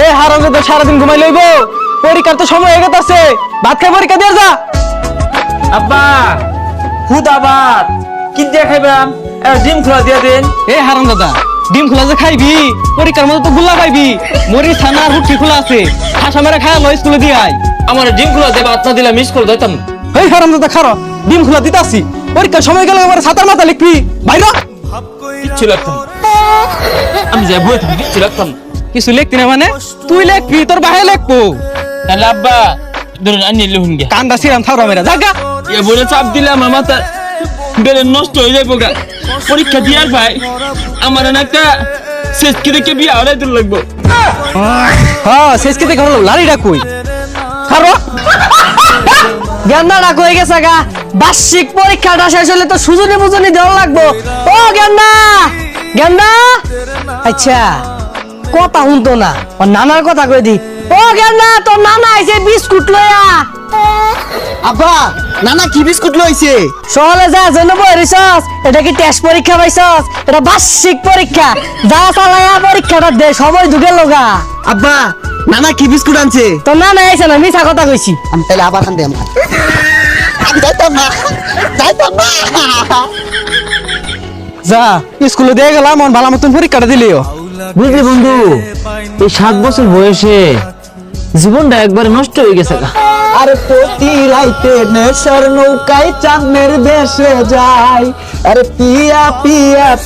এ হারামে তো সারাদিন ঘুমাই লইব, পরীক্ষার তো সময় হয়ে গেছে, ভাত খাই পরীক্ষা দিয়ে যা। আব্বা হুদাবাদ কি দিয়ে খাইবাম? ডিম খোলা দিয়ে দেন। এ হারাম দাদা, ডিম খোলা যে খাইবি, পরীক্ষার মতো তো গুল্লা পাইবি। মরি ছানা আর হুটকি খোলা আছে, ঠাসা মেরে খায় লো স্কুলে দিয়ে আয়। আমার ডিম খোলা দেবা, আত্মা দিলা মিস করে দিতাম। এই হারাম দাদা খারো, ডিম খোলা দিতাছি, পরীক্ষার সময় গেলে আমার ছাতার মাথা লিখবি বাইরে। কিচ্ছু লাগতাম, আমি যাই বই থাকি, কিচ্ছু লাগতাম। কিছু লিখতি না মানে? তুই লিখবি, তোর বাহে লিখবো। তাহলে আব্বা ধরুন আনিয়ে লিখুন গে। কান্দা সিরাম থাউরা মেরা জাগা। এ বলে চাপ দিলে আমার মাথা বেড়ে নষ্ট হয়ে যাবো গা। পরীক্ষা দিয়ার ভাই আমার না একটা শেষ কি দেখে বিয়ে হরাই দূর লাগবো। হ্যাঁ শেষ কি দেখে হলো লাড়িটা কই খারো। গেন্দা ডাক হয়ে গেছে গা, বার্ষিক পরীক্ষাটা শেষ হলে তো সুজনি বুজনি দেওয়া লাগবো। ও গেন্দা, গেন্দা, আচ্ছা কথা শুনতো না, ওর নানার কথা কই দি। ও গেন্দা, তোর নানা আইছে বিস্কুট লইয়া। আব্বা নানা কি বিস্কুট লইছে? সকালে যা জন্য বইরিছস, এটা কি টেস্ট পরীক্ষা পাইছস? এটা বার্ষিক পরীক্ষা, যা চালায়া পরীক্ষাটা দে, সময় ঢুকে লগা। আব্বা নানা কি বিস্কুট আনছে? তোর নানা আইছে না, মিছা কথা কইছি। আমি তাহলে আবার খান দে। আমি যাইতাম না, যাইতাম না। যা স্কুলে দিয়ে গেলাম, মন ভালো মতন পরীক্ষাটা দিলিও। বুঝলি বন্ধু, এই 7 বছর বয়সে জীবনটা একবারে নষ্ট হয়ে গেছে গা। আরে প্রতি রাইতে নেশার নৌকায় চাঁদের দেশে যায়, আরে পিয়া পিয়া